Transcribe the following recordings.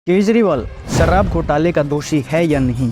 केजरीवाल शराब घोटाले का दोषी है या नहीं,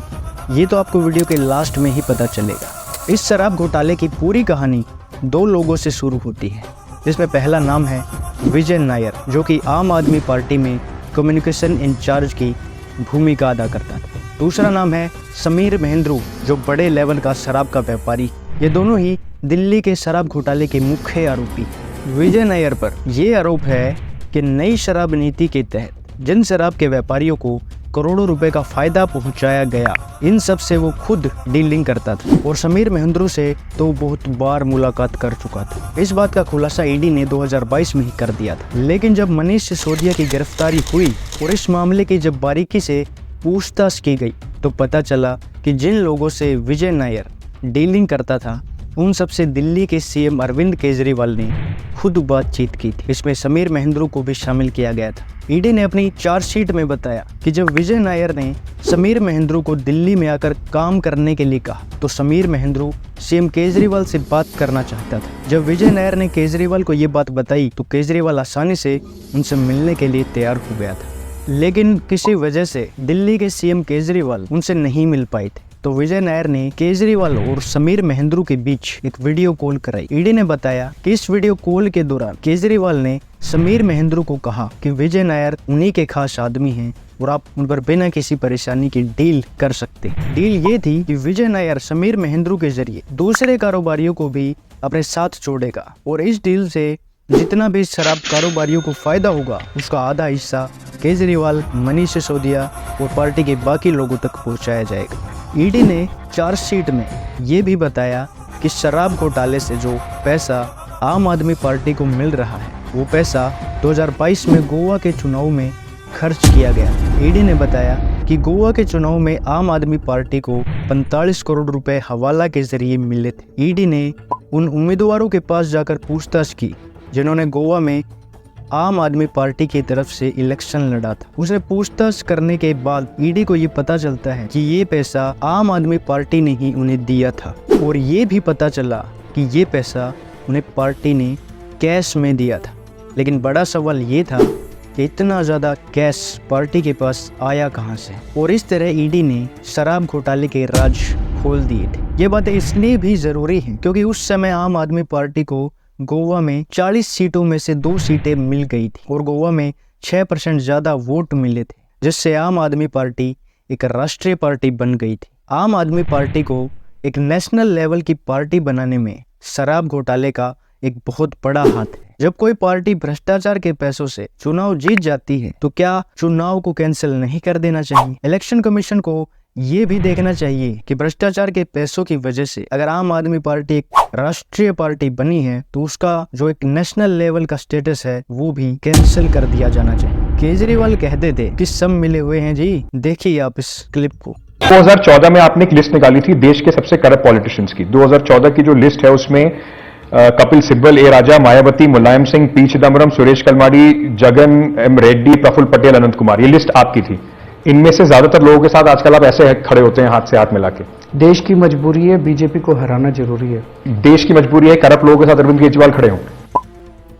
ये तो आपको वीडियो के लास्ट में ही पता चलेगा। इस शराब घोटाले की पूरी कहानी दो लोगों से शुरू होती है, जिसमें पहला नाम है विजय नायर, जो कि आम आदमी पार्टी में कम्युनिकेशन इंचार्ज की भूमिका अदा करता था। दूसरा नाम है समीर महेंद्रू, जो बड़े लेवल का शराब का व्यापारी। ये दोनों ही दिल्ली के शराब घोटाले के मुख्य आरोपी। विजय नायर पर यह आरोप है कि नई शराब नीति के तहत जिन शराब के व्यापारियों को करोड़ों रुपए का फायदा पहुंचाया गया, इन सब से वो खुद डीलिंग करता था और समीर महेंद्रू से तो बहुत बार मुलाकात कर चुका था। इस बात का खुलासा ईडी ने 2022 में ही कर दिया था। लेकिन जब मनीष सिसोदिया की गिरफ्तारी हुई और इस मामले की जब बारीकी से पूछताछ की गई, तो पता चला कि जिन लोगों से विजय नायर डीलिंग करता था, उन सबसे दिल्ली के सीएम अरविंद केजरीवाल ने खुद बातचीत की थी। इसमें समीर महेंद्रू को भी शामिल किया गया था। ईडी ने अपनी चार्जशीट में बताया कि जब विजय नायर ने समीर महेंद्रू को दिल्ली में आकर काम करने के लिए कहा, तो समीर महेंद्रू सीएम केजरीवाल से बात करना चाहता था। जब विजय नायर ने केजरीवाल को ये बात बताई, तो केजरीवाल आसानी से उनसे मिलने के लिए तैयार हो गया था। लेकिन किसी वजह से दिल्ली के सीएम केजरीवाल उनसे नहीं मिल पाए थे, तो विजय नायर ने केजरीवाल और समीर महेंद्रू के बीच एक वीडियो कॉल कराई। ईडी ने बताया कि इस वीडियो कॉल के दौरान केजरीवाल ने समीर महेंद्रू को कहा कि विजय नायर उन्हीं के खास आदमी हैं और आप उन पर बिना किसी परेशानी की डील कर सकते हैं। डील ये थी कि विजय नायर समीर महेंद्रू के जरिए दूसरे कारोबारियों को भी अपने साथ जोड़ेगा और इस डील से जितना भी शराब कारोबारियों को फायदा होगा, उसका आधा हिस्सा केजरीवाल, मनीष सिसोदिया और पार्टी के बाकी लोगों तक पहुंचाया जाएगा। ईडी ने चार्जशीट में ये भी बताया कि शराब घोटाले से जो पैसा आम आदमी पार्टी को मिल रहा है, वो पैसा 2022 में गोवा के चुनाव में खर्च किया गया। ईडी ने बताया कि गोवा के चुनाव में आम आदमी पार्टी को 45 करोड़ रुपए हवाला के जरिए मिले थे। ईडी ने उन उम्मीदवारों के पास जाकर पूछताछ की जिन्होंने गोवा में आम आदमी पार्टी की तरफ से इलेक्शन लड़ा था। उसे पूछताछ करने के बाद ईडी को ये पता चलता है कि ये पैसा आम आदमी पार्टी ने ही उन्हें दिया था और ये भी पता चला कि ये पैसा उन्हें पार्टी ने कैश में दिया था। लेकिन बड़ा सवाल ये था कि इतना ज़्यादा कैश पार्टी के पास आया कहाँ से, और इस तरह ईडी ने शराब घोटाले के राज खोल दिए थे। ये बातें इसलिए भी ज़रूरी हैं क्योंकि उस समय आम आदमी पार्टी को गोवा में 40 सीटों में से 2 सीटें मिल गई थी और गोवा में 6% ज़्यादा वोट मिले थे, जिससे आम आदमी पार्टी एक राष्ट्रीय पार्टी बन गई थी। आम आदमी पार्टी को एक नेशनल लेवल की पार्टी बनाने में शराब घोटाले का एक बहुत बड़ा हाथ है। जब कोई पार्टी भ्रष्टाचार के पैसों से चुनाव जीत जाती है, तो क्या चुनाव को कैंसिल नहीं कर देना चाहिए? इलेक्शन कमीशन को ये भी देखना चाहिए कि भ्रष्टाचार के पैसों की वजह से अगर आम आदमी पार्टी एक राष्ट्रीय पार्टी बनी है, तो उसका जो एक नेशनल लेवल का स्टेटस है, वो भी कैंसिल कर दिया जाना चाहिए। केजरीवाल कहते थे कि सब मिले हुए हैं जी। देखिए आप इस क्लिप को। 2014 में आपने एक लिस्ट निकाली थी देश के सबसे करप्ट पॉलिटिशियंस की। 2014 की जो लिस्ट है उसमें कपिल सिब्बल, ए राजा, मायावती, मुलायम सिंह, पी चिदम्बरम, सुरेश कलमाडी, जगन एम रेड्डी, प्रफुल्ल पटेल, अनंत कुमार, ये लिस्ट आपकी थी। इनमें से ज्यादातर लोगों के साथ आजकल आप ऐसे खड़े होते हैं हाथ से हाथ मिला के। देश की मजबूरी है, बीजेपी को हराना जरूरी है। देश की मजबूरी है, करप्ट लोगों के साथ अरविंद केजरीवाल खड़े हों।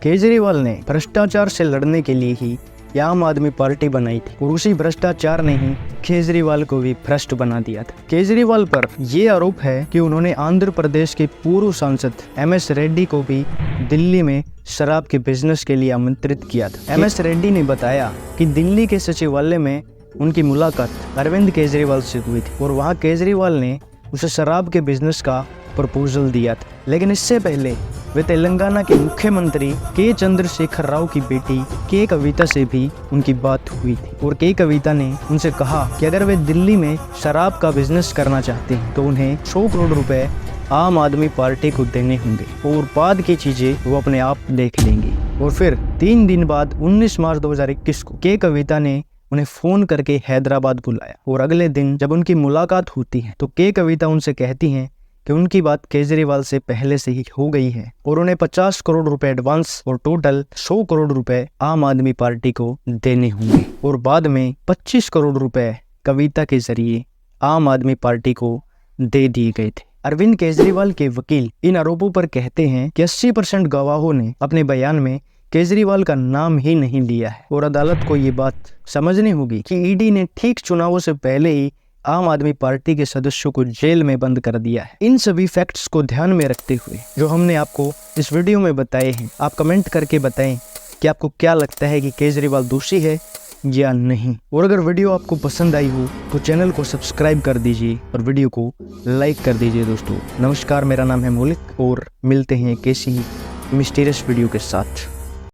केजरीवाल ने भ्रष्टाचार से लड़ने के लिए ही आम आदमी पार्टी बनाई थी और उसी भ्रष्टाचार ने ही केजरीवाल को भी भ्रष्ट बना दिया था। केजरीवाल पर यह आरोप है कि उन्होंने आंध्र प्रदेश के पूर्व सांसद एमएस रेड्डी को भी दिल्ली में शराब के बिजनेस के लिए आमंत्रित किया था। एमएस रेड्डी ने बताया कि दिल्ली के सचिवालय में उनकी मुलाकात अरविंद केजरीवाल से हुई थी और वहाँ केजरीवाल ने उसे शराब के बिजनेस का प्रपोजल दिया था। लेकिन इससे पहले वे तेलंगाना के मुख्यमंत्री के चंद्रशेखर राव की बेटी के कविता से भी उनकी बात हुई थी और के कविता ने उनसे कहा कि अगर वे दिल्ली में शराब का बिजनेस करना चाहते हैं, तो उन्हें 100 करोड़ रुपए आम आदमी पार्टी को देने होंगे और बाद की चीजें वो अपने आप देख लेंगे। और फिर 3 दिन बाद 19 मार्च 2021 को के कविता ने उन्हें फोन करके हैदराबाद बुलाया और अगले दिन जब उनकी मुलाकात होती है, तो के कविता उनसे कहती हैं कि उनकी बात केजरीवाल से पहले से ही हो गई है और उन्हें 50 करोड़ रुपए एडवांस और टोटल 100 करोड़ रुपए आम आदमी पार्टी को देने होंगे और बाद में 25 करोड़ रुपए कविता के जरिए आम आदमी पार्टी को दे दिए गए थे। अरविंद केजरीवाल के वकील इन आरोपों पर कहते हैं कि 80% गवाहों ने अपने बयान में केजरीवाल का नाम ही नहीं लिया है। और अदालत को ये बात समझनी होगी कि ईडी ने ठीक चुनावों से पहले ही आम आदमी पार्टी के सदस्यों को जेल में बंद कर दिया है। इन सभी फैक्ट्स को ध्यान में रखते हुए जो हमने आपको इस वीडियो में बताए हैं, आप कमेंट करके बताएं कि आपको क्या लगता है कि केजरीवाल दोषी है या नहीं। और अगर वीडियो आपको पसंद आई हो तो चैनल को सब्सक्राइब कर दीजिए और वीडियो को लाइक कर दीजिए। दोस्तों नमस्कार, मेरा नाम है मौलिक और मिलते हैं एक ऐसी ही मिस्टीरियस वीडियो के साथ।